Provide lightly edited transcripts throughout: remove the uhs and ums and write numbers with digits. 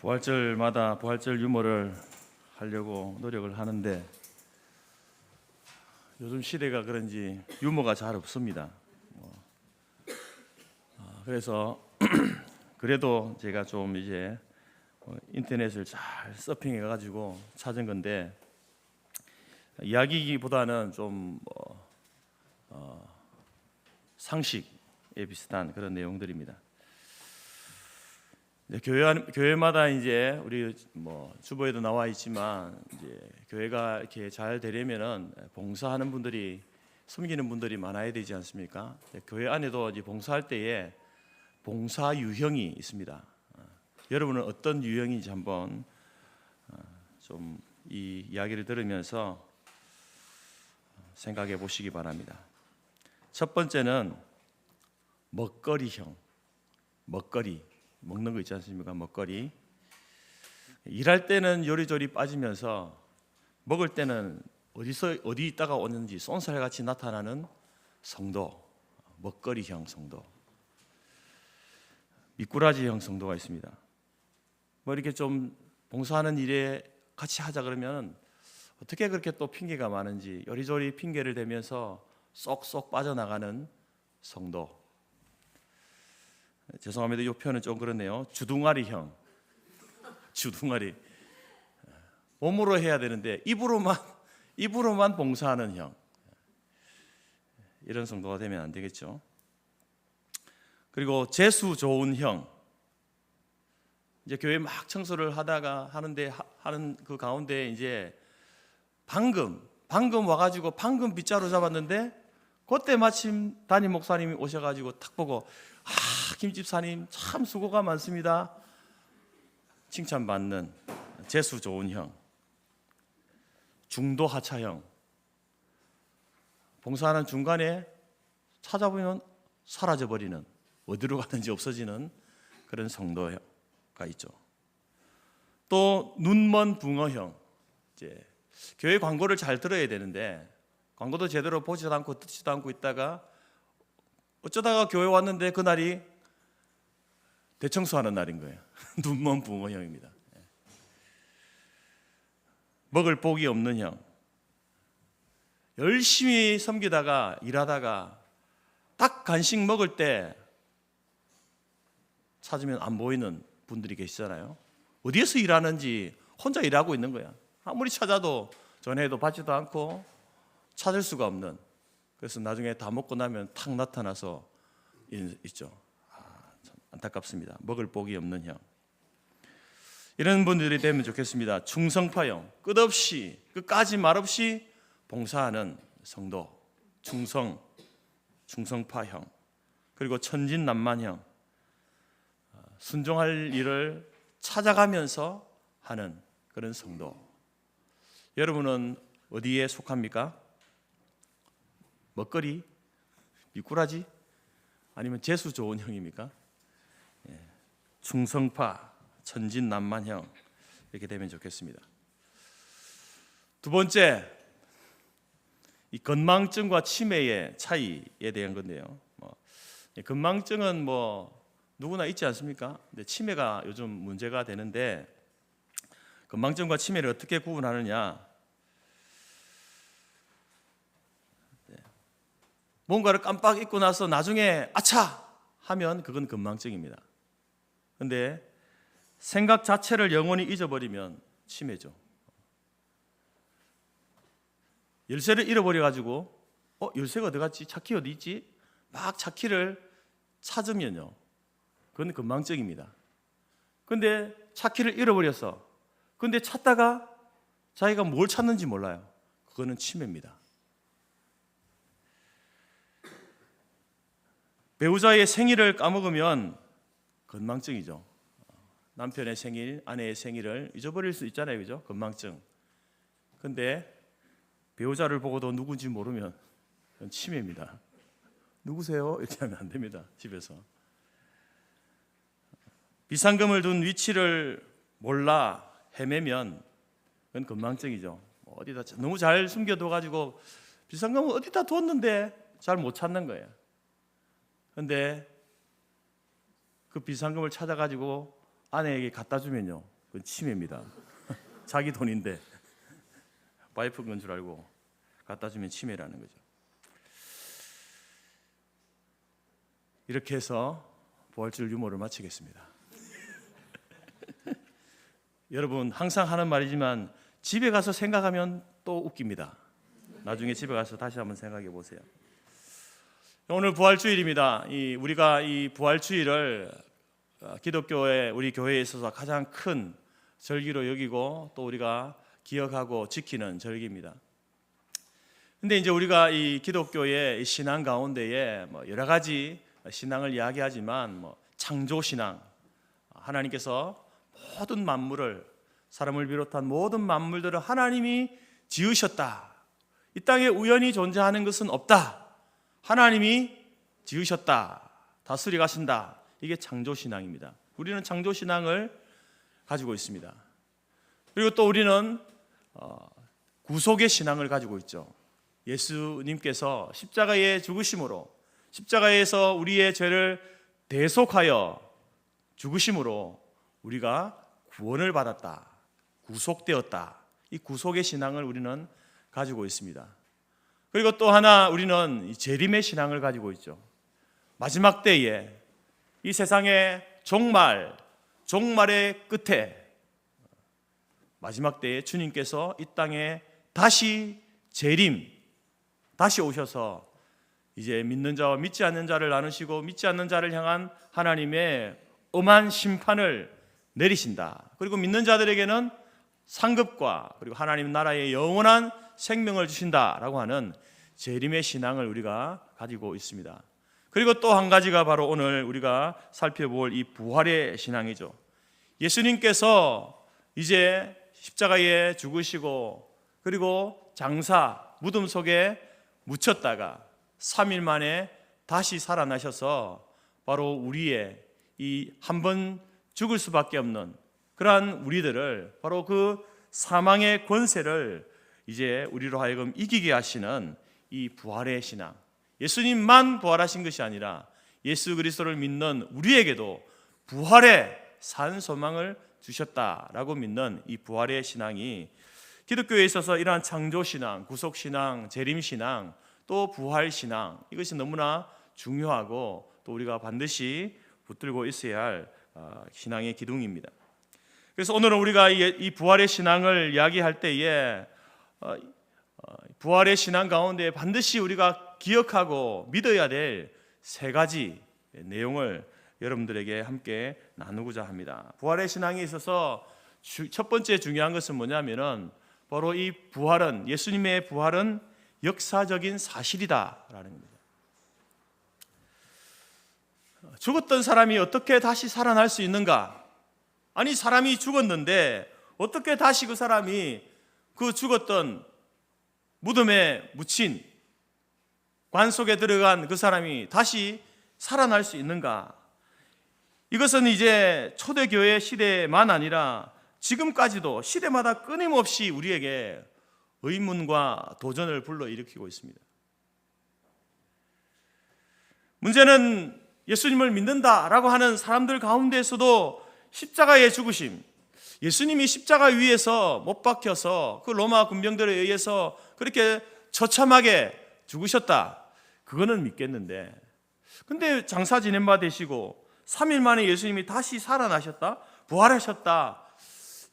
부활절마다 부활절 유머를 하려고 노력을 하는데 요즘 시대가 그런지 유머가 잘 없습니다. 그래서 그래도 제가 좀 이제 인터넷을 잘 서핑해 가지고 찾은 건데 이야기기보다는 좀 상식에 비슷한 그런 내용들입니다. 교회마다 이제 우리 주보에도 나와 있지만 이제 교회가 이렇게 잘 되려면은 봉사하는 분들이 섬기는 분들이 많아야 되지 않습니까? 교회 안에도 이제 봉사할 때에 봉사 유형이 있습니다. 여러분은 어떤 유형인지 한번 좀 이 이야기를 들으면서 생각해 보시기 바랍니다. 첫 번째는 먹거리형. 먹거리. 먹는 거 있지 않습니까? 먹거리. 일할 때는 요리조리 빠지면서 먹을 때는 어디 있다가 오는지 쏜살같이 나타나는 성도. 먹거리형 성도. 미꾸라지형 성도가 있습니다. 이렇게 좀 봉사하는 일에 같이 하자 그러면 어떻게 그렇게 또 핑계가 많은지 요리조리 핑계를 대면서 쏙쏙 빠져나가는 성도. 죄송합니다. 이 표현은 좀 그렇네요. 주둥아리형. 주둥아리. 몸으로 해야 되는데 입으로만 봉사하는 형. 이런 성도가 되면 안 되겠죠. 그리고 재수 좋은 형. 이제 교회 막 청소를 하는 그 가운데 이제 방금 와가지고 방금 빗자루 잡았는데 그때 마침 담임 목사님이 오셔가지고 탁 보고 김 집사님 참 수고가 많습니다. 칭찬받는 재수 좋은 형. 중도 하차형. 봉사하는 중간에 찾아보면 사라져버리는, 어디로 가는지 없어지는 그런 성도가 있죠. 또 눈먼 붕어형. 이제 교회 광고를 잘 들어야 되는데 광고도 제대로 보지도 않고 듣지도 않고 있다가 어쩌다가 교회 왔는데 그날이 대청소하는 날인 거예요. 눈먼 붕어형입니다. 먹을 복이 없는 형. 열심히 섬기다가 일하다가 딱 간식 먹을 때 찾으면 안 보이는 분들이 계시잖아요. 어디에서 일하는지 혼자 일하고 있는 거야. 아무리 찾아도 전화해도 받지도 않고 찾을 수가 없는. 그래서 나중에 다 먹고 나면 탁 나타나서 있죠. 참 안타깝습니다. 먹을 복이 없는 형. 이런 분들이 되면 좋겠습니다. 충성파형. 끝까지 말없이 봉사하는 성도. 충성파형. 그리고 천진난만형. 순종할 일을 찾아가면서 하는 그런 성도. 여러분은 어디에 속합니까? 먹거리? 미꾸라지? 아니면 재수 좋은 형입니까? 충성파, 천진난만형 이렇게 되면 좋겠습니다. 두 번째, 이 건망증과 치매의 차이에 대한 건데요. 건망증은 누구나 있지 않습니까? 근데 치매가 요즘 문제가 되는데 건망증과 치매를 어떻게 구분하느냐? 뭔가를 깜빡 잊고 나서 나중에 아차! 하면 그건 건망증입니다. 그런데 생각 자체를 영원히 잊어버리면 치매죠. 열쇠를 잃어버려가지고 열쇠가 어디 갔지? 차키 어디 있지? 막 차키를 찾으면요. 그건 건망증입니다. 그런데 차키를 잃어버렸어. 그런데 찾다가 자기가 뭘 찾는지 몰라요. 그거는 치매입니다. 배우자의 생일을 까먹으면 건망증이죠. 남편의 생일, 아내의 생일을 잊어버릴 수 있잖아요. 그죠? 건망증. 그런데 배우자를 보고도 누군지 모르면 그건 치매입니다. 누구세요? 이렇게 하면 안 됩니다. 집에서. 비상금을 둔 위치를 몰라 헤매면 그건 건망증이죠. 어디다 너무 잘 숨겨둬가지고 비상금을 어디다 뒀는데 잘 못 찾는 거예요. 그런데 그 비상금을 찾아가지고 아내에게 갖다 주면요, 그건 침해입니다. 자기 돈인데 와이프 건 줄 알고 갖다 주면 침해라는 거죠. 이렇게 해서 부활주일 유머를 마치겠습니다. 여러분, 항상 하는 말이지만 집에 가서 생각하면 또 웃깁니다. 나중에 집에 가서 다시 한번 생각해 보세요. 오늘 부활주일입니다. 우리가 이 부활주일을 기독교의 우리 교회에 있어서 가장 큰 절기로 여기고 또 우리가 기억하고 지키는 절기입니다. 근데 이제 우리가 이 기독교의 신앙 가운데에 여러 가지 신앙을 이야기하지만 창조 신앙, 하나님께서 모든 만물을, 사람을 비롯한 모든 만물들을 하나님이 지으셨다. 이 땅에 우연히 존재하는 것은 없다. 하나님이 지으셨다. 다스리 가신다. 이게 창조 신앙입니다. 우리는 창조 신앙을 가지고 있습니다. 그리고 또 우리는 구속의 신앙을 가지고 있죠. 예수님께서 십자가의 죽으심으로, 십자가에서 우리의 죄를 대속하여 죽으심으로 우리가 구원을 받았다. 구속되었다. 이 구속의 신앙을 우리는 가지고 있습니다. 그리고 또 하나 우리는 재림의 신앙을 가지고 있죠. 마지막 때에 이 세상의 종말의 끝에, 마지막 때에 주님께서 이 땅에 다시 다시 오셔서 이제 믿는 자와 믿지 않는 자를 나누시고 믿지 않는 자를 향한 하나님의 엄한 심판을 내리신다. 그리고 믿는 자들에게는 상급과 그리고 하나님 나라의 영원한 생명을 주신다라고 하는 재림의 신앙을 우리가 가지고 있습니다. 그리고 또 한 가지가 바로 오늘 우리가 살펴볼 이 부활의 신앙이죠. 예수님께서 이제 십자가에 죽으시고 그리고 무덤 속에 묻혔다가 3일 만에 다시 살아나셔서 바로 우리의 이 한 번 죽을 수밖에 없는 그러한 우리들을, 바로 그 사망의 권세를 이제 우리로 하여금 이기게 하시는 이 부활의 신앙, 예수님만 부활하신 것이 아니라 예수 그리스도를 믿는 우리에게도 부활의 산 소망을 주셨다라고 믿는 이 부활의 신앙이 기독교에 있어서 이러한 창조신앙, 구속신앙, 재림신앙, 또 부활신앙, 이것이 너무나 중요하고 또 우리가 반드시 붙들고 있어야 할 신앙의 기둥입니다. 그래서 오늘은 우리가 이 부활의 신앙을 이야기할 때에 부활의 신앙 가운데 반드시 우리가 기억하고 믿어야 될 세 가지 내용을 여러분들에게 함께 나누고자 합니다. 부활의 신앙에 있어서 첫 번째 중요한 것은 뭐냐면은 바로 이 부활은, 예수님의 부활은 역사적인 사실이다라는 겁니다. 죽었던 사람이 어떻게 다시 살아날 수 있는가? 아니, 사람이 죽었는데 어떻게 다시 그 사람이 그 죽었던 무덤에 묻힌 관 속에 들어간 그 사람이 다시 살아날 수 있는가? 이것은 이제 초대교회 시대만 아니라 지금까지도 시대마다 끊임없이 우리에게 의문과 도전을 불러일으키고 있습니다. 문제는 예수님을 믿는다라고 하는 사람들 가운데에서도 십자가의 죽으심, 예수님이 십자가 위에서 못 박혀서 그 로마 군병들에 의해서 그렇게 처참하게 죽으셨다, 그거는 믿겠는데, 근데 장사 지낸 바 되시고 3일 만에 예수님이 다시 살아나셨다, 부활하셨다,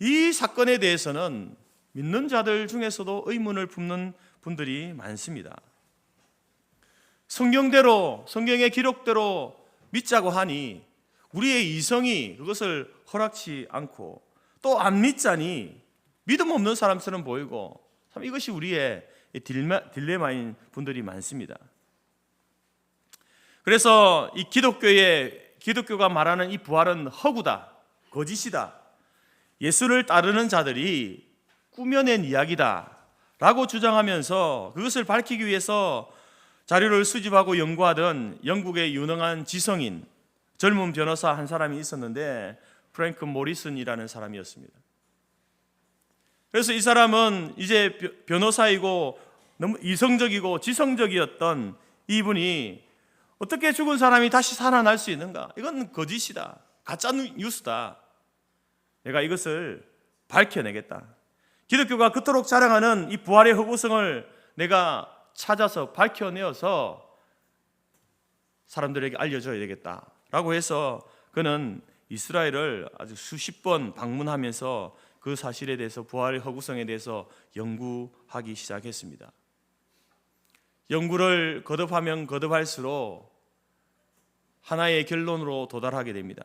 이 사건에 대해서는 믿는 자들 중에서도 의문을 품는 분들이 많습니다. 성경의 기록대로 믿자고 하니 우리의 이성이 그것을 허락치 않고, 또 안 믿자니 믿음 없는 사람처럼 보이고, 참 이것이 우리의 딜레마인 분들이 많습니다. 그래서 이 기독교가 말하는 이 부활은 허구다, 거짓이다, 예수를 따르는 자들이 꾸며낸 이야기다 라고 주장하면서 그것을 밝히기 위해서 자료를 수집하고 연구하던 영국의 유능한 지성인 젊은 변호사 한 사람이 있었는데 프랭크 모리슨이라는 사람이었습니다. 그래서 이 사람은 이제 변호사이고 너무 이성적이고 지성적이었던 이분이 어떻게 죽은 사람이 다시 살아날 수 있는가? 이건 거짓이다, 가짜 뉴스다, 내가 이것을 밝혀내겠다. 기독교가 그토록 자랑하는 이 부활의 허구성을 내가 찾아서 밝혀내어서 사람들에게 알려줘야 되겠다라고 해서 그는 이스라엘을 아주 수십 번 방문하면서 그 사실에 대해서, 부활의 허구성에 대해서 연구하기 시작했습니다. 연구를 거듭하면 거듭할수록 하나의 결론으로 도달하게 됩니다.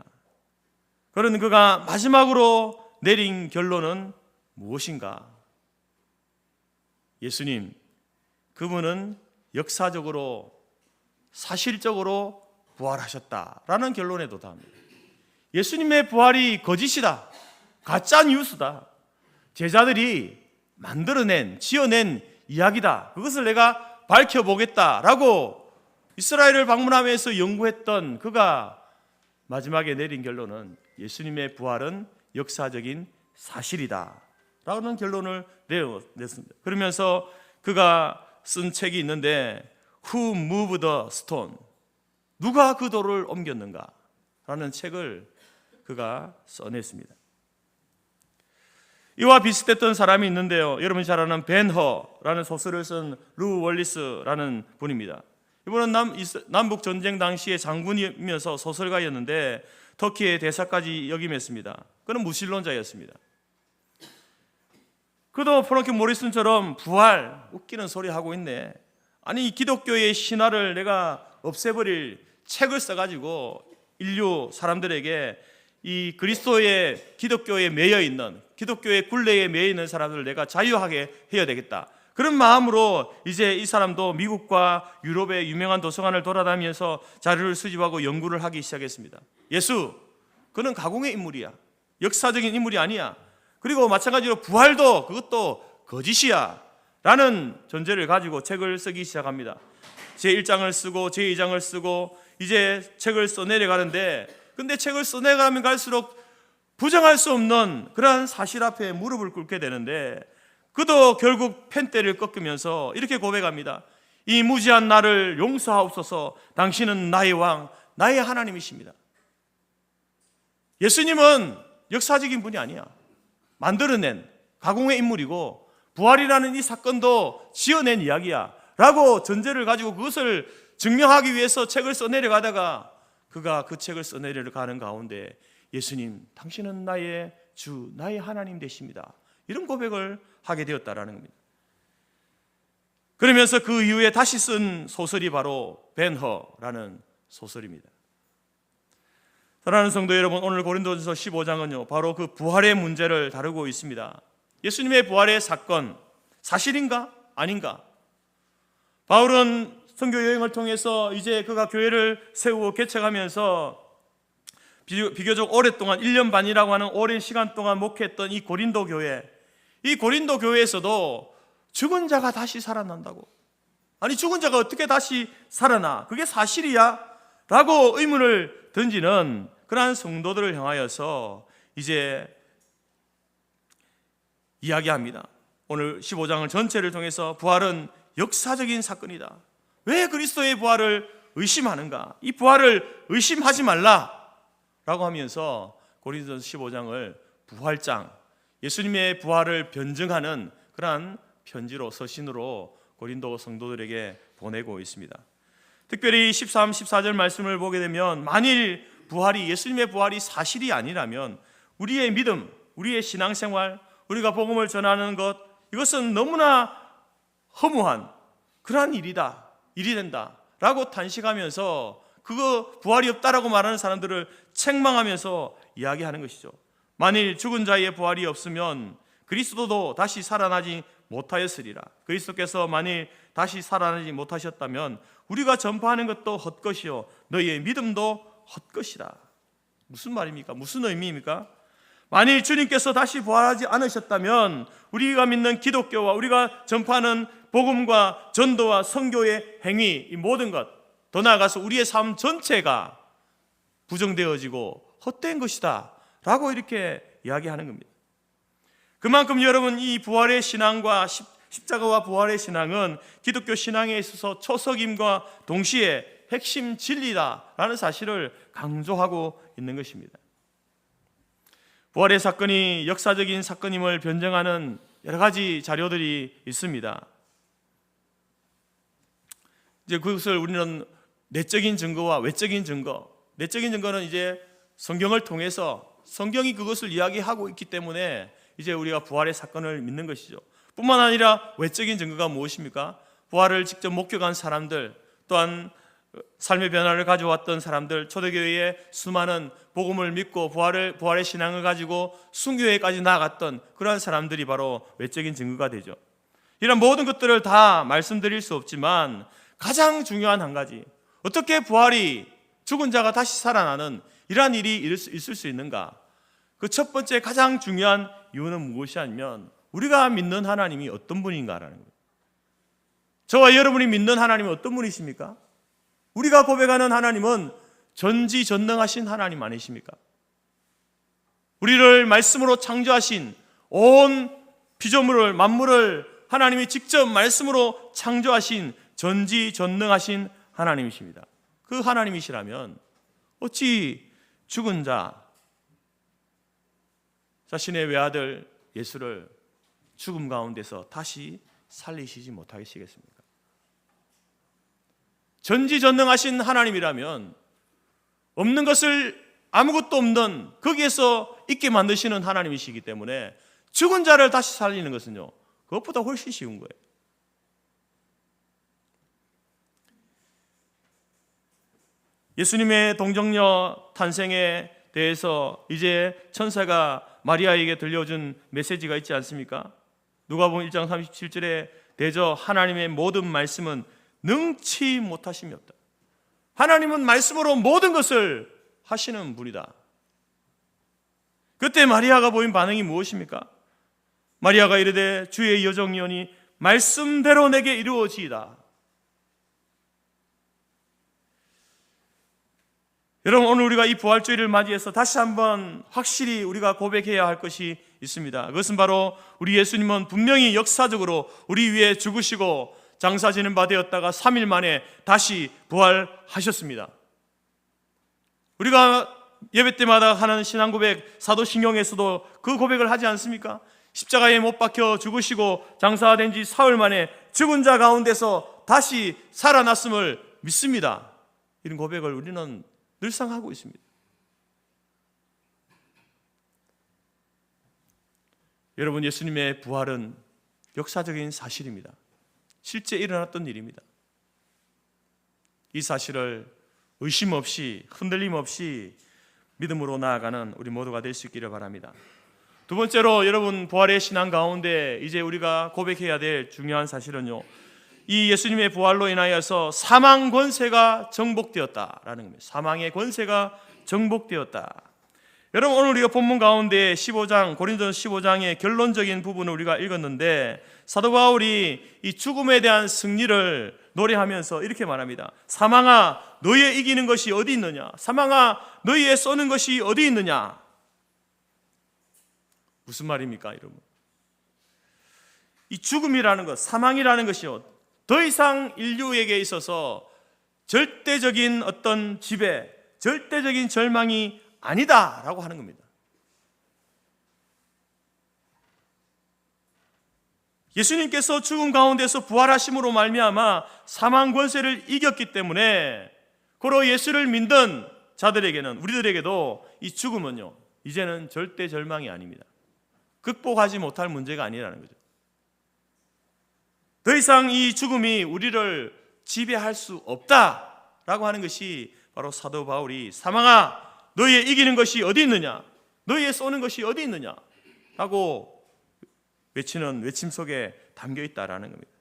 그런 그가 마지막으로 내린 결론은 무엇인가? 예수님, 그분은 역사적으로 사실적으로 부활하셨다라는 결론에 도달합니다. 예수님의 부활이 거짓이다, 가짜 뉴스다, 제자들이 만들어낸, 지어낸 이야기다, 그것을 내가 밝혀보겠다라고 이스라엘을 방문하면서 연구했던 그가 마지막에 내린 결론은 예수님의 부활은 역사적인 사실이다 라는 결론을 내렸습니다. 그러면서 그가 쓴 책이 있는데 Who moved the stone? 누가 그 돌을 옮겼는가? 라는 책을 그가 써냈습니다. 이와 비슷했던 사람이 있는데요, 여러분이 잘 아는 벤허라는 소설을 쓴 루 월리스라는 분입니다. 이분은 남북 전쟁 당시의 장군이면서 소설가였는데 터키의 대사까지 역임했습니다. 그는 무신론자였습니다. 그도 프랭크 모리슨처럼 부활, 웃기는 소리 하고 있네, 아니 이 기독교의 신화를 내가 없애버릴 책을 써가지고 인류 사람들에게 이 그리스도의 기독교에 매여 있는, 기독교의 굴레에 매여 있는 사람들을 내가 자유하게 해야 되겠다, 그런 마음으로 이제 이 사람도 미국과 유럽의 유명한 도서관을 돌아다니면서 자료를 수집하고 연구를 하기 시작했습니다. 예수, 그는 가공의 인물이야, 역사적인 인물이 아니야. 그리고 마찬가지로 부활도 그것도 거짓이야 라는 전제를 가지고 책을 쓰기 시작합니다. 제1장을 쓰고 제2장을 쓰고 이제 책을 써내려가는데, 근데 책을 써내가면 갈수록 부정할 수 없는 그러한 사실 앞에 무릎을 꿇게 되는데, 그도 결국 펜대를 꺾으면서 이렇게 고백합니다. 이 무지한 나를 용서하옵소서, 당신은 나의 왕, 나의 하나님이십니다. 예수님은 역사적인 분이 아니야, 만들어낸 가공의 인물이고 부활이라는 이 사건도 지어낸 이야기야 라고 전제를 가지고 그것을 증명하기 위해서 책을 써내려가다가 그가 그 책을 써내려가는 가운데 예수님, 당신은 나의 주, 나의 하나님 되십니다, 이런 고백을 하게 되었다라는 겁니다. 그러면서 그 이후에 다시 쓴 소설이 바로 벤허라는 소설입니다. 사랑하는 성도 여러분, 오늘 고린도전서 15장은요 바로 그 부활의 문제를 다루고 있습니다. 예수님의 부활의 사건, 사실인가 아닌가? 바울은 선교 여행을 통해서 이제 그가 교회를 세우고 개척하면서 비교적 오랫동안 1년 반이라고 하는 오랜 시간 동안 목회했던 이 고린도 교회, 이 고린도 교회에서도 죽은 자가 다시 살아난다고, 아니 죽은 자가 어떻게 다시 살아나, 그게 사실이야? 라고 의문을 던지는 그러한 성도들을 향하여서 이제 이야기합니다. 오늘 15장을 전체를 통해서 부활은 역사적인 사건이다, 왜 그리스도의 부활을 의심하는가, 이 부활을 의심하지 말라 라고 하면서 고린도전서 15장을 부활장, 예수님의 부활을 변증하는 그러한 편지로, 서신으로 고린도 성도들에게 보내고 있습니다. 특별히 13, 14절 말씀을 보게 되면 만일 부활이, 예수님의 부활이 사실이 아니라면 우리의 믿음, 우리의 신앙생활, 우리가 복음을 전하는 것, 이것은 너무나 허무한 그러한 일이 된다 라고 탄식하면서 그거 부활이 없다라고 말하는 사람들을 책망하면서 이야기하는 것이죠. 만일 죽은 자의 부활이 없으면 그리스도도 다시 살아나지 못하였으리라. 그리스도께서 만일 다시 살아나지 못하셨다면 우리가 전파하는 것도 헛것이요 너희의 믿음도 헛것이다. 무슨 말입니까? 무슨 의미입니까? 만일 주님께서 다시 부활하지 않으셨다면 우리가 믿는 기독교와 우리가 전파하는 복음과 전도와 선교의 행위, 이 모든 것, 더 나아가서 우리의 삶 전체가 부정되어지고 헛된 것이다 라고 이렇게 이야기하는 겁니다. 그만큼 여러분, 이 부활의 신앙과 십자가와 부활의 신앙은 기독교 신앙에 있어서 초석임과 동시에 핵심 진리다라는 사실을 강조하고 있는 것입니다. 부활의 사건이 역사적인 사건임을 변증하는 여러 가지 자료들이 있습니다. 이제 그것을 우리는 내적인 증거와 외적인 증거, 내적인 증거는 이제 성경을 통해서 성경이 그것을 이야기하고 있기 때문에 이제 우리가 부활의 사건을 믿는 것이죠. 뿐만 아니라 외적인 증거가 무엇입니까? 부활을 직접 목격한 사람들, 또한 삶의 변화를 가져왔던 사람들, 초대교회의 수많은 복음을 믿고 부활의 신앙을 가지고 순교회까지 나아갔던 그러한 사람들이 바로 외적인 증거가 되죠. 이런 모든 것들을 다 말씀드릴 수 없지만 가장 중요한 한 가지, 어떻게 부활이 죽은 자가 다시 살아나는 이러한 일이 있을 수 있는가? 그 첫 번째 가장 중요한 이유는 무엇이 아니면 우리가 믿는 하나님이 어떤 분인가라는 거예요. 저와 여러분이 믿는 하나님은 어떤 분이십니까? 우리가 고백하는 하나님은 전지전능하신 하나님 아니십니까? 우리를 말씀으로 창조하신 온 피조물을, 만물을 하나님이 직접 말씀으로 창조하신 전지전능하신 하나님이십니다. 그 하나님이시라면 어찌 죽은 자, 자신의 외아들 예수를 죽음 가운데서 다시 살리시지 못하시겠습니까? 전지전능하신 하나님이라면 없는 것을 아무것도 없는 거기에서 있게 만드시는 하나님이시기 때문에 죽은 자를 다시 살리는 것은요, 그것보다 훨씬 쉬운 거예요. 예수님의 동정녀 탄생에 대해서 이제 천사가 마리아에게 들려준 메시지가 있지 않습니까? 누가복음 1장 37절에 대저 하나님의 모든 말씀은 능치 못하심이 없다. 하나님은 말씀으로 모든 것을 하시는 분이다. 그때 마리아가 보인 반응이 무엇입니까? 마리아가 이르되 주의 여종이오니 말씀대로 내게 이루어지이다. 여러분, 오늘 우리가 이 부활주의를 맞이해서 다시 한번 확실히 우리가 고백해야 할 것이 있습니다. 그것은 바로 우리 예수님은 분명히 역사적으로 우리 위해 죽으시고 장사 지는 바 되었다가 3일 만에 다시 부활하셨습니다. 우리가 예배 때마다 하는 신앙 고백, 사도신경에서도 그 고백을 하지 않습니까? 십자가에 못 박혀 죽으시고 장사된 지 사흘 만에 죽은 자 가운데서 다시 살아났음을 믿습니다. 이런 고백을 우리는 늘상 하고 있습니다. 여러분, 예수님의 부활은 역사적인 사실입니다. 실제 일어났던 일입니다. 이 사실을 의심 없이, 흔들림 없이 믿음으로 나아가는 우리 모두가 될 수 있기를 바랍니다. 두 번째로, 여러분, 부활의 신앙 가운데 이제 우리가 고백해야 될 중요한 사실은요, 이 예수님의 부활로 인하여서 사망 권세가 정복되었다라는 겁니다. 사망의 권세가 정복되었다. 여러분, 오늘 우리가 본문 가운데 15장, 고린도전서 15장의 결론적인 부분을 우리가 읽었는데 사도 바울이 이 죽음에 대한 승리를 노래하면서 이렇게 말합니다. 사망아, 너희의 이기는 것이 어디 있느냐? 사망아, 너희의 쏘는 것이 어디 있느냐? 무슨 말입니까, 여러분? 이 죽음이라는 것, 사망이라는 것이요, 더 이상 인류에게 있어서 절대적인 어떤 지배, 절대적인 절망이 아니다라고 하는 겁니다. 예수님께서 죽음 가운데서 부활하심으로 말미암아 사망 권세를 이겼기 때문에 고로 예수를 믿는 자들에게는, 우리들에게도 이 죽음은요, 이제는 절대 절망이 아닙니다. 극복하지 못할 문제가 아니라는 거죠. 더 이상 이 죽음이 우리를 지배할 수 없다라고 하는 것이 바로 사도 바울이 사망아, 너희의 이기는 것이 어디 있느냐? 너희의 쏘는 것이 어디 있느냐? 하고 외치는 외침 속에 담겨 있다라는 겁니다.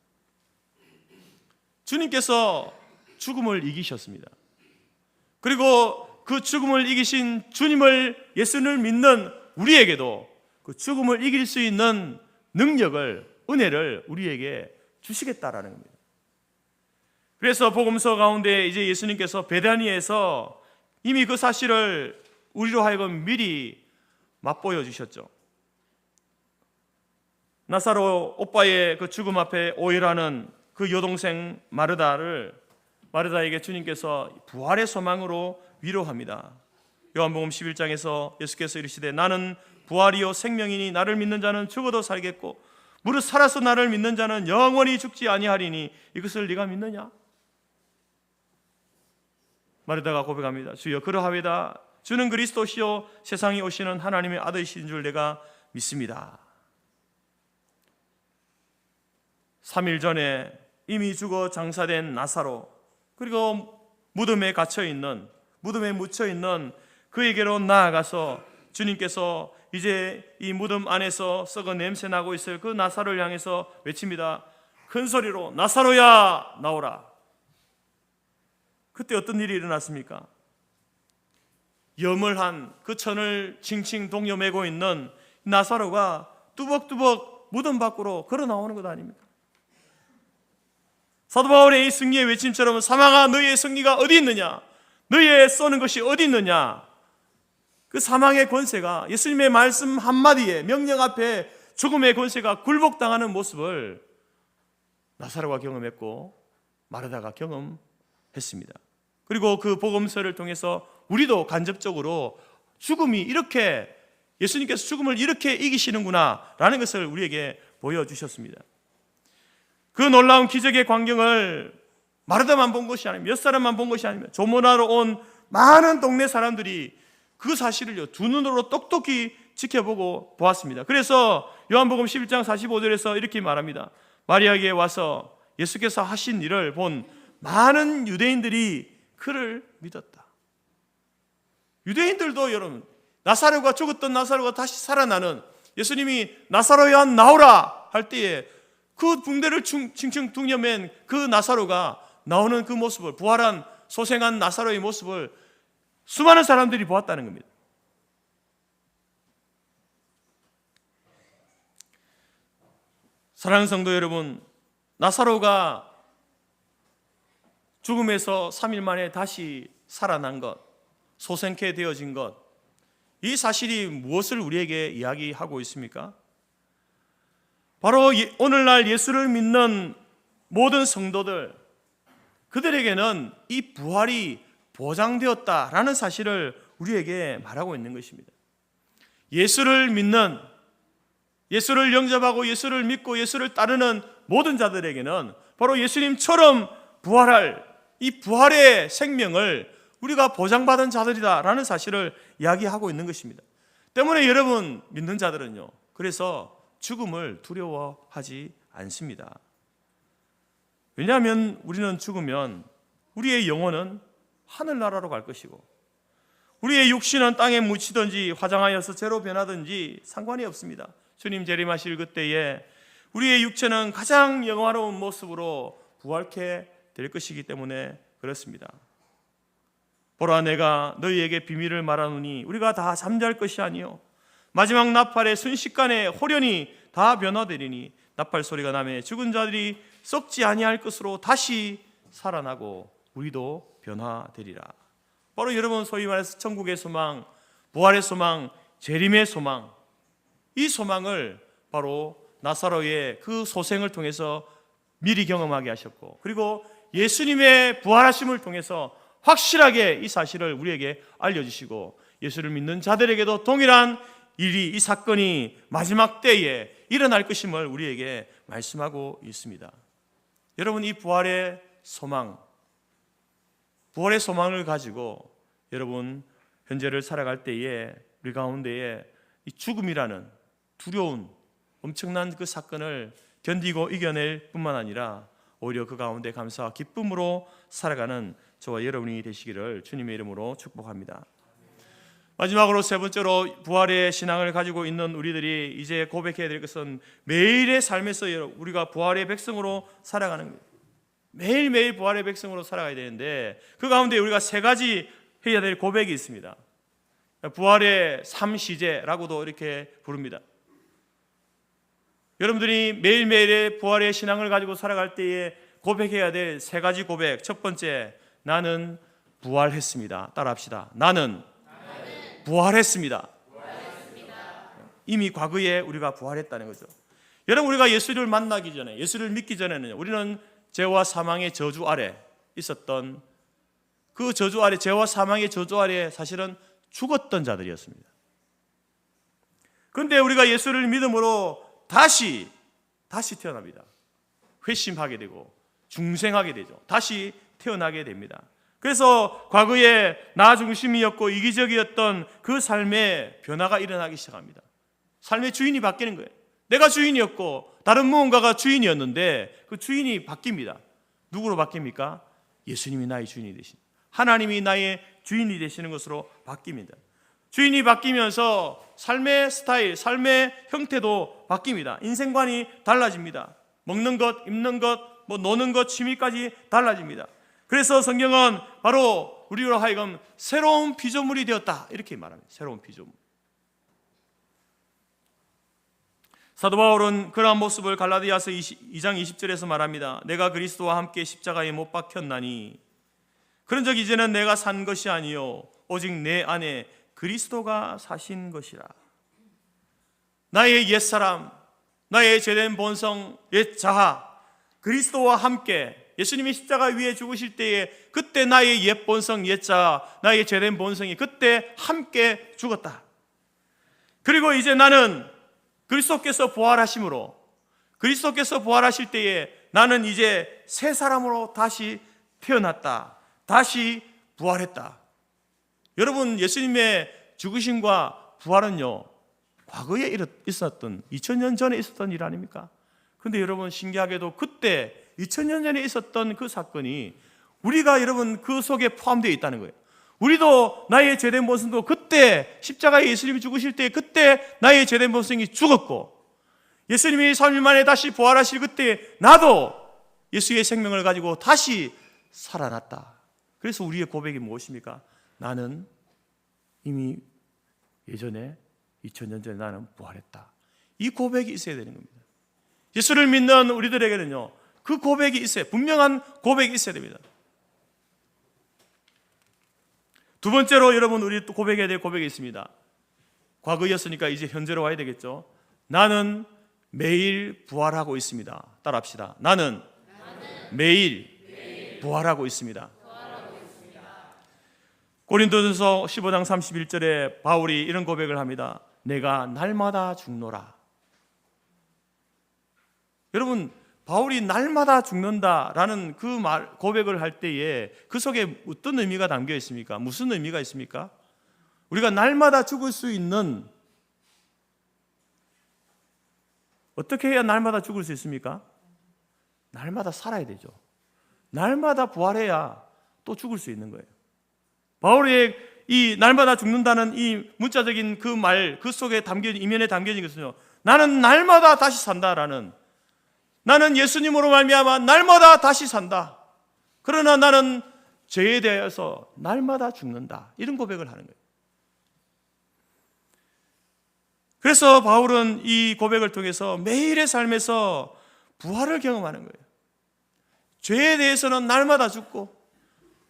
주님께서 죽음을 이기셨습니다. 그리고 그 죽음을 이기신 주님을, 예수를 믿는 우리에게도 그 죽음을 이길 수 있는 능력을, 은혜를 우리에게 주시겠다라는 겁니다. 그래서 복음서 가운데 이제 예수님께서 베다니에서 이미 그 사실을 우리로 하여금 미리 맛보여 주셨죠. 나사로 오빠의 그 죽음 앞에 오열하는 그 여동생 마르다에게 주님께서 부활의 소망으로 위로합니다. 요한복음 11장에서 예수께서 이르시되 나는 부활이요 생명이니 나를 믿는 자는 죽어도 살겠고 무릇 살아서 나를 믿는 자는 영원히 죽지 아니하리니 이것을 네가 믿느냐? 마르다가 고백합니다. 주여 그러하외다. 주는 그리스도시요 세상에 오시는 하나님의 아들이신 줄 내가 믿습니다. 3일 전에 이미 죽어 장사된 나사로, 그리고 무덤에 묻혀있는 그에게로 나아가서 주님께서 이제 이 무덤 안에서 썩은 냄새 나고 있을 그 나사로를 향해서 외칩니다. 큰 소리로 나사로야 나오라. 그때 어떤 일이 일어났습니까? 염을한 그 천을 칭칭 동여매고 있는 나사로가 뚜벅뚜벅 무덤 밖으로 걸어 나오는 것 아닙니까? 사도 바울의 이 승리의 외침처럼 사망아 너희의 승리가 어디 있느냐? 너희의 쏘는 것이 어디 있느냐? 그 사망의 권세가 예수님의 말씀 한마디에 명령 앞에 죽음의 권세가 굴복당하는 모습을 나사로가 경험했고 마르다가 경험했습니다. 그리고 그 복음서를 통해서 우리도 간접적으로 죽음이 이렇게, 예수님께서 죽음을 이렇게 이기시는구나 라는 것을 우리에게 보여주셨습니다. 그 놀라운 기적의 광경을 마르다만 본 것이 아니며 몇 사람만 본 것이 아니며 조문하러 온 많은 동네 사람들이 그 사실을 두 눈으로 똑똑히 지켜보고 보았습니다. 그래서 요한복음 11장 45절에서 이렇게 말합니다. 마리아에게 와서 예수께서 하신 일을 본 많은 유대인들이 그를 믿었다. 유대인들도 여러분, 나사로가 죽었던 나사로가 다시 살아나는, 예수님이 나사로야 나오라 할 때에 그 붕대를 칭칭 둥여맨 그 나사로가 나오는 그 모습을, 부활한 소생한 나사로의 모습을 수많은 사람들이 보았다는 겁니다. 사랑하는 성도 여러분, 나사로가 죽음에서 3일 만에 다시 살아난 것, 소생케 되어진 것, 이 사실이 무엇을 우리에게 이야기하고 있습니까? 바로 오늘날 예수를 믿는 모든 성도들, 그들에게는 이 부활이 보장되었다라는 사실을 우리에게 말하고 있는 것입니다. 예수를 믿는, 예수를 영접하고 예수를 믿고 예수를 따르는 모든 자들에게는 바로 예수님처럼 부활할 이 부활의 생명을 우리가 보장받은 자들이다라는 사실을 이야기하고 있는 것입니다. 때문에 여러분 믿는 자들은요, 그래서 죽음을 두려워하지 않습니다. 왜냐하면 우리는 죽으면 우리의 영혼은 하늘나라로 갈 것이고 우리의 육신은 땅에 묻히든지 화장하여서 재로 변하든지 상관이 없습니다. 주님 재림하실 그때에 우리의 육체는 가장 영화로운 모습으로 부활케 될 것이기 때문에 그렇습니다. 보라 내가 너희에게 비밀을 말하노니 우리가 다 잠잘 것이 아니요 마지막 나팔의 순식간에 호련히 다 변화되리니 나팔 소리가 나매 죽은 자들이 썩지 아니할 것으로 다시 살아나고 우리도 변화되리라. 바로 여러분 소위 말해서 천국의 소망, 부활의 소망, 재림의 소망, 이 소망을 바로 나사로의 그 소생을 통해서 미리 경험하게 하셨고, 그리고 예수님의 부활하심을 통해서 확실하게 이 사실을 우리에게 알려주시고, 예수를 믿는 자들에게도 동일한 일이, 이 사건이 마지막 때에 일어날 것임을 우리에게 말씀하고 있습니다. 여러분, 이 부활의 소망, 부활의 소망을 가지고 여러분 현재를 살아갈 때에 우리 가운데에 이 죽음이라는 두려운 엄청난 그 사건을 견디고 이겨낼 뿐만 아니라 오히려 그 가운데 감사와 기쁨으로 살아가는 저와 여러분이 되시기를 주님의 이름으로 축복합니다. 마지막으로 세 번째로 부활의 신앙을 가지고 있는 우리들이 이제 고백해야 될 것은 매일의 삶에서 우리가 부활의 백성으로 살아가는 겁니다. 매일매일 부활의 백성으로 살아가야 되는데 그 가운데 우리가 세 가지 해야 될 고백이 있습니다. 부활의 삼시제라고도 이렇게 부릅니다. 여러분들이 매일매일의 부활의 신앙을 가지고 살아갈 때에 고백해야 될 세 가지 고백. 첫 번째, 나는 부활했습니다. 따라합시다. 나는 부활했습니다. 이미 과거에 우리가 부활했다는 거죠. 여러분, 우리가 예수를 만나기 전에, 예수를 믿기 전에는 우리는 죄와 사망의 저주 아래 있었던, 그 저주 아래, 죄와 사망의 저주 아래 사실은 죽었던 자들이었습니다. 그런데 우리가 예수를 믿음으로 다시 태어납니다. 회심하게 되고 중생하게 되죠. 다시 태어나게 됩니다. 그래서 과거에 나 중심이었고 이기적이었던 그 삶의 변화가 일어나기 시작합니다. 삶의 주인이 바뀌는 거예요. 내가 주인이었고 다른 무언가가 주인이었는데 그 주인이 바뀝니다. 누구로 바뀝니까? 예수님이 나의 주인이 되십니다. 하나님이 나의 주인이 되시는 것으로 바뀝니다. 주인이 바뀌면서 삶의 스타일, 삶의 형태도 바뀝니다. 인생관이 달라집니다. 먹는 것, 입는 것, 노는 것, 취미까지 달라집니다. 그래서 성경은 바로 우리로 하여금 새로운 피조물이 되었다 이렇게 말합니다. 새로운 피조물. 사도 바울은 그러한 모습을 갈라디아서 2장 20절에서 말합니다. 내가 그리스도와 함께 십자가에 못 박혔나니 그런즉 이제는 내가 산 것이 아니요 오직 내 안에 그리스도가 사신 것이라. 나의 옛사람, 나의 죄된 본성, 옛 자아, 그리스도와 함께 예수님이 십자가 위에 죽으실 때에 그때 나의 옛 본성, 옛 자아, 나의 죄된 본성이 그때 함께 죽었다. 그리고 이제 나는 그리스도께서 부활하심으로 그리스도께서 부활하실 때에 나는 이제 새 사람으로 다시 태어났다. 다시 부활했다. 여러분, 예수님의 죽으심과 부활은요, 과거에 있었던 2000년 전에 있었던 일 아닙니까? 그런데 여러분, 신기하게도 그때 2000년 전에 있었던 그 사건이 우리가 여러분 그 속에 포함되어 있다는 거예요. 우리도 나의 죄된 본성도 그때 십자가에 예수님이 죽으실 때 그때 나의 죄된 본성이 죽었고, 예수님이 3일 만에 다시 부활하실 그때 나도 예수의 생명을 가지고 다시 살아났다. 그래서 우리의 고백이 무엇입니까? 나는 이미 예전에 2000년 전에 나는 부활했다. 이 고백이 있어야 되는 겁니다. 예수를 믿는 우리들에게는요, 그 고백이 있어요. 분명한 고백이 있어야 됩니다. 두 번째로 여러분, 우리 또 고백해야 될 고백이 있습니다. 과거였으니까 이제 현재로 와야 되겠죠. 나는 매일 부활하고 있습니다. 따라합시다. 나는 매일 부활하고 있습니다. 고린도전서 15장 31절에 바울이 이런 고백을 합니다. 내가 날마다 죽노라. 여러분, 바울이 날마다 죽는다라는 그 고백을 할 때에 그 속에 어떤 의미가 담겨 있습니까? 무슨 의미가 있습니까? 우리가 날마다 죽을 수 있는, 어떻게 해야 날마다 죽을 수 있습니까? 날마다 살아야 되죠. 날마다 부활해야 또 죽을 수 있는 거예요. 바울의 이 날마다 죽는다는 이 문자적인 그 말, 그 속에 담겨진, 이면에 담겨진 것은요, 나는 날마다 다시 산다라는, 나는 예수님으로 말미암아 날마다 다시 산다. 그러나 나는 죄에 대해서 날마다 죽는다. 이런 고백을 하는 거예요. 그래서 바울은 이 고백을 통해서 매일의 삶에서 부활을 경험하는 거예요. 죄에 대해서는 날마다 죽고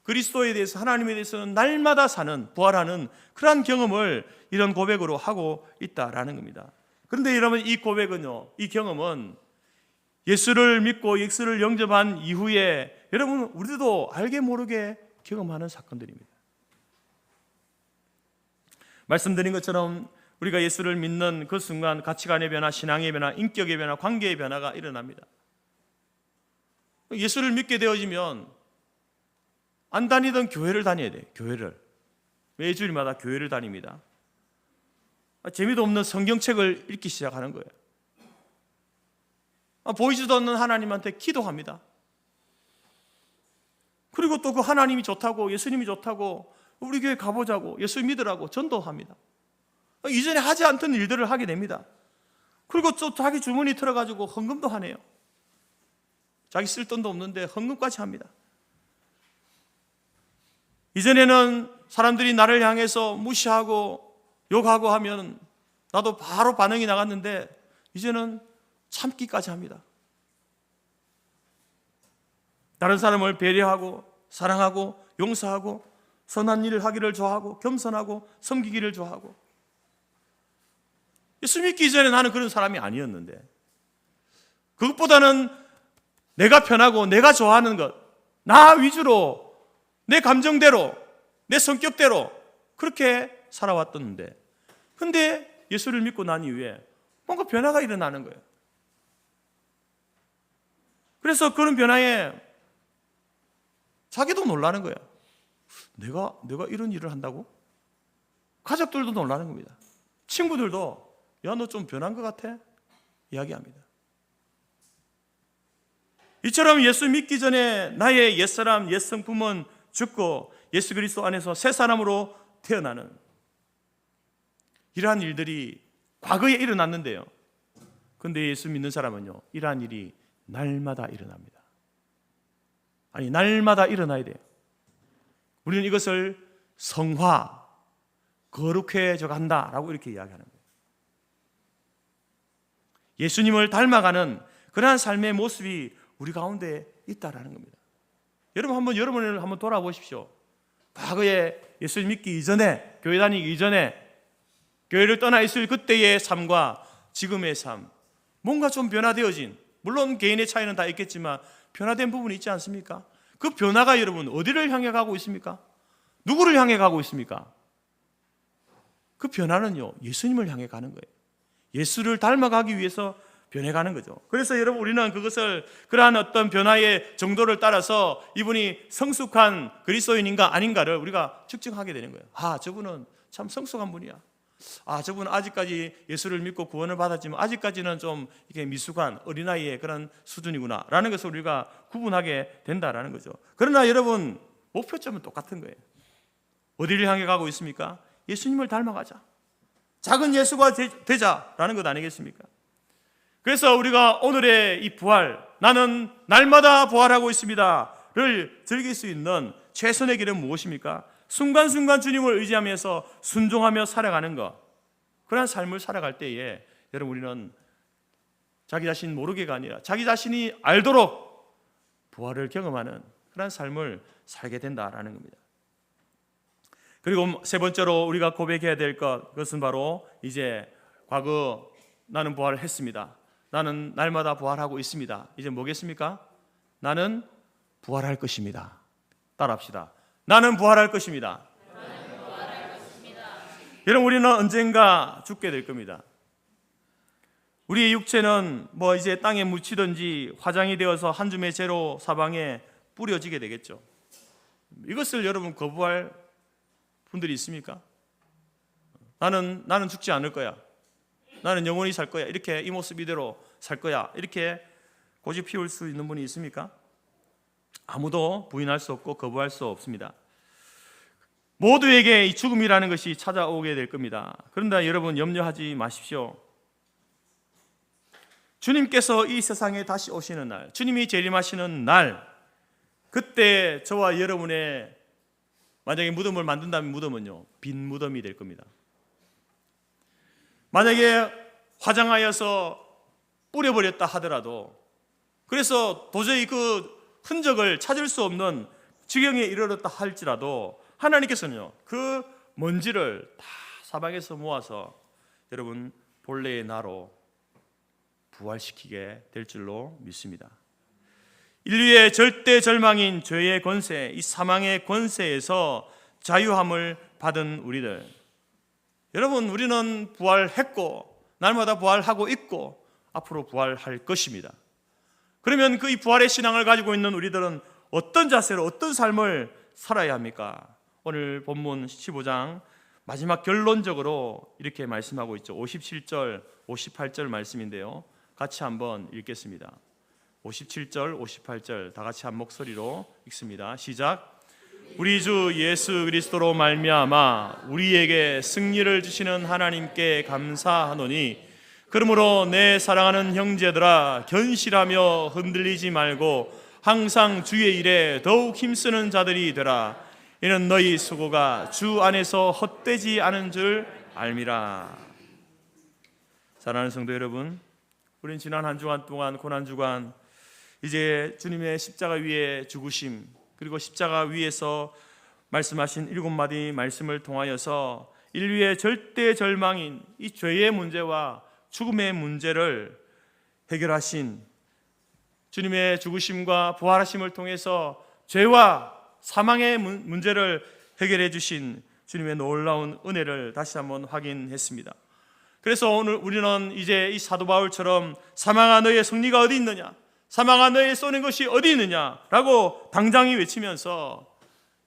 그리스도에 대해서, 하나님에 대해서는 날마다 사는, 부활하는 그러한 경험을 이런 고백으로 하고 있다라는 겁니다. 그런데 여러분, 이 고백은요, 이 경험은 예수를 믿고 예수를 영접한 이후에 여러분, 우리도 알게 모르게 경험하는 사건들입니다. 말씀드린 것처럼 우리가 예수를 믿는 그 순간 가치관의 변화, 신앙의 변화, 인격의 변화, 관계의 변화가 일어납니다. 예수를 믿게 되어지면 안 다니던 교회를 다녀야 돼요. 교회를. 매주일마다 교회를 다닙니다. 재미도 없는 성경책을 읽기 시작하는 거예요. 보이지도 않는 하나님한테 기도합니다. 그리고 또 그 하나님이 좋다고, 예수님이 좋다고, 우리 교회 가보자고, 예수 믿으라고 전도합니다. 이전에 하지 않던 일들을 하게 됩니다. 그리고 또 자기 주머니 틀어가지고 헌금도 하네요. 자기 쓸 돈도 없는데 헌금까지 합니다. 이전에는 사람들이 나를 향해서 무시하고 욕하고 하면 나도 바로 반응이 나갔는데 이제는 참기까지 합니다. 다른 사람을 배려하고 사랑하고 용서하고 선한 일을 하기를 좋아하고 겸손하고 섬기기를 좋아하고. 예수 믿기 이전에 나는 그런 사람이 아니었는데, 그것보다는 내가 편하고 내가 좋아하는 것, 나 위주로, 내 감정대로, 내 성격대로 그렇게 살아왔던데, 근데 예수를 믿고 난 이후에 뭔가 변화가 일어나는 거예요. 그래서 그런 변화에 자기도 놀라는 거야. 내가 이런 일을 한다고? 가족들도 놀라는 겁니다. 친구들도 야, 너 좀 변한 것 같아? 이야기합니다. 이처럼 예수 믿기 전에 나의 옛사람, 옛성품은 죽고 예수 그리스도 안에서 새 사람으로 태어나는 이러한 일들이 과거에 일어났는데요. 그런데 예수 믿는 사람은요, 이러한 일이 날마다 일어납니다. 아니, 날마다 일어나야 돼요. 우리는 이것을 성화, 거룩해져 간다라고 이렇게 이야기하는 거예요. 예수님을 닮아가는 그러한 삶의 모습이 우리 가운데 있다라는 겁니다. 여러분을 한번 돌아보십시오. 과거에 예수를 믿기 이전에, 교회 다니기 이전에, 교회를 떠나 있을 그때의 삶과 지금의 삶, 뭔가 좀 변화되어진, 물론 개인의 차이는 다 있겠지만 변화된 부분이 있지 않습니까? 그 변화가 여러분 어디를 향해 가고 있습니까? 누구를 향해 가고 있습니까? 그 변화는요, 예수님을 향해 가는 거예요. 예수를 닮아가기 위해서 변해가는 거죠. 그래서 여러분, 우리는 그것을, 그러한 어떤 변화의 정도를 따라서 이분이 성숙한 그리스도인인가 아닌가를 우리가 측정하게 되는 거예요. 아, 저분은 참 성숙한 분이야. 아, 저분은 아직까지 예수를 믿고 구원을 받았지만 아직까지는 좀 이렇게 미숙한 어린아이의 그런 수준이구나 라는 것을 우리가 구분하게 된다라는 거죠. 그러나 여러분, 목표점은 똑같은 거예요. 어디를 향해 가고 있습니까? 예수님을 닮아가자, 작은 예수가 되자라는 것 아니겠습니까? 그래서 우리가 오늘의 이 부활, 나는 날마다 부활하고 있습니다를 즐길 수 있는 최선의 길은 무엇입니까? 순간순간 주님을 의지하면서 순종하며 살아가는 것. 그런 삶을 살아갈 때에 여러분, 우리는 자기 자신 모르게가 아니라 자기 자신이 알도록 부활을 경험하는 그런 삶을 살게 된다라는 겁니다. 그리고 세 번째로 우리가 고백해야 될 것은 바로 이제 과거 나는 부활을 했습니다. 나는 날마다 부활하고 있습니다. 이제 뭐겠습니까? 나는 부활할 것입니다. 따라합시다. 나는 부활할 것입니다. 여러분, 우리는 언젠가 죽게 될 겁니다. 우리의 육체는 뭐 이제 땅에 묻히든지 화장이 되어서 한 줌의 재로 사방에 뿌려지게 되겠죠. 이것을 여러분 거부할 분들이 있습니까? 나는 죽지 않을 거야. 나는 영원히 살 거야. 이렇게 이 모습 이대로 살 거야. 이렇게 고집 피울 수 있는 분이 있습니까? 아무도 부인할 수 없고 거부할 수 없습니다. 모두에게 이 죽음이라는 것이 찾아오게 될 겁니다. 그런데 여러분, 염려하지 마십시오. 주님께서 이 세상에 다시 오시는 날, 주님이 재림하시는 날, 그때 저와 여러분의 만약에 무덤을 만든다면 무덤은요, 빈 무덤이 될 겁니다. 만약에 화장하여서 뿌려버렸다 하더라도, 그래서 도저히 그 흔적을 찾을 수 없는 지경에 이르렀다 할지라도 하나님께서는요, 그 먼지를 다 사방에서 모아서 여러분 본래의 나로 부활시키게 될 줄로 믿습니다. 인류의 절대 절망인 죄의 권세, 이 사망의 권세에서 자유함을 받은 우리들, 여러분, 우리는 부활했고 날마다 부활하고 있고 앞으로 부활할 것입니다. 그러면 그 이 부활의 신앙을 가지고 있는 우리들은 어떤 자세로, 어떤 삶을 살아야 합니까? 오늘 본문 15장 마지막 결론적으로 이렇게 말씀하고 있죠. 57절, 58절 말씀인데요, 같이 한번 읽겠습니다. 57절, 58절 다 같이 한 목소리로 읽습니다. 시작. 우리 주 예수 그리스도로 말미암아 우리에게 승리를 주시는 하나님께 감사하노니, 그러므로 내 사랑하는 형제들아, 견실하며 흔들리지 말고 항상 주의 일에 더욱 힘쓰는 자들이 되라. 이는 너희 수고가 주 안에서 헛되지 않은 줄 알미라. 사랑하는 성도 여러분, 우리는 지난 한 주간 동안, 고난주간, 이제 주님의 십자가 위에 죽으심, 그리고 십자가 위에서 말씀하신 7마디 말씀을 통하여서 인류의 절대 절망인 이 죄의 문제와 죽음의 문제를 해결하신 주님의 죽으심과 부활하심을 통해서 죄와 사망의 문제를 해결해 주신 주님의 놀라운 은혜를 다시 한번 확인했습니다. 그래서 오늘 우리는 이제 이 사도 바울처럼 사망아 너의 승리가 어디 있느냐, 사망아 너의 쏘는 것이 어디 있느냐라고 당장히 외치면서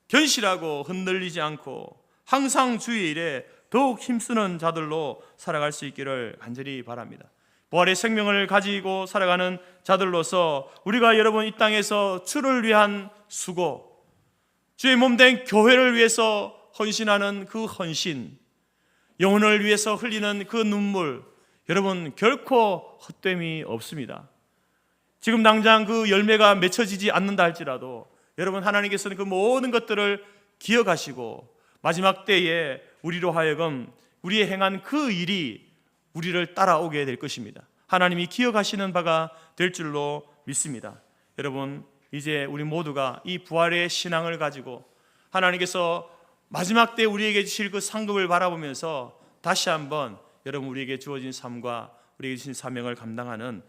견실하고 흔들리지 않고 항상 주의 일에 더욱 힘쓰는 자들로 살아갈 수 있기를 간절히 바랍니다. 부활의 생명을 가지고 살아가는 자들로서 우리가 여러분 이 땅에서 주를 위한 수고, 주의 몸된 교회를 위해서 헌신하는 그 헌신, 영혼을 위해서 흘리는 그 눈물, 여러분 결코 헛됨이 없습니다. 지금 당장 그 열매가 맺혀지지 않는다 할지라도 여러분 하나님께서는 그 모든 것들을 기억하시고 마지막 때에 우리로 하여금 우리의 행한 그 일이 우리를 따라오게 될 것입니다. 하나님이 기억하시는 바가 될 줄로 믿습니다. 여러분 이제 우리 모두가 이 부활의 신앙을 가지고 하나님께서 마지막 때 우리에게 주실 그 상급을 바라보면서 다시 한번 여러분 우리에게 주어진 삶과 우리에게 주신 사명을 감당하는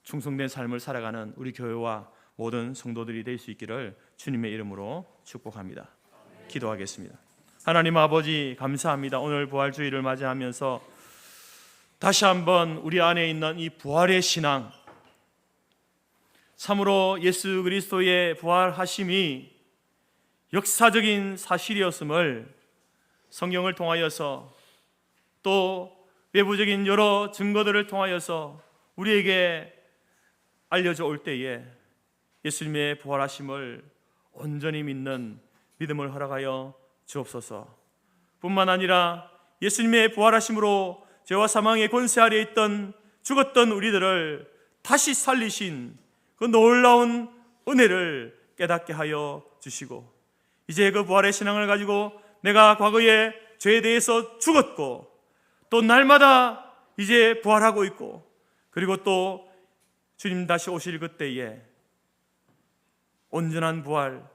충성된 삶을 살아가는 우리 교회와 모든 성도들이 될 수 있기를 주님의 이름으로 축복합니다. 기도하겠습니다. 하나님 아버지 감사합니다. 오늘 부활주의를 맞이하면서 다시 한번 우리 안에 있는 이 부활의 신앙, 참으로 예수 그리스도의 부활하심이 역사적인 사실이었음을 성경을 통하여서 또 외부적인 여러 증거들을 통하여서 우리에게 알려져 올 때에 예수님의 부활하심을 온전히 믿는 믿음을 허락하여 주옵소서. 뿐만 아니라 예수님의 부활하심으로 죄와 사망의 권세 아래에 있던 죽었던 우리들을 다시 살리신 그 놀라운 은혜를 깨닫게 하여 주시고 이제 그 부활의 신앙을 가지고 내가 과거에 죄에 대해서 죽었고 또 날마다 이제 부활하고 있고 그리고 또 주님 다시 오실 그때에 온전한 부활,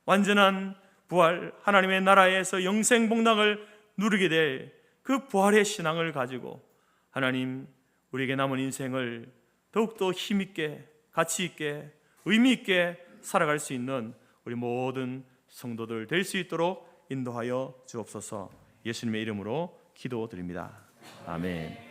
완전한 부활, 하나님의 나라에서 영생 복락을 누리게 될 그 부활의 신앙을 가지고 하나님 우리에게 남은 인생을 더욱더 힘있게 가치 있게 의미 있게 살아갈 수 있는 우리 모든 성도들 될 수 있도록 인도하여 주옵소서. 예수님의 이름으로 기도드립니다. 아멘.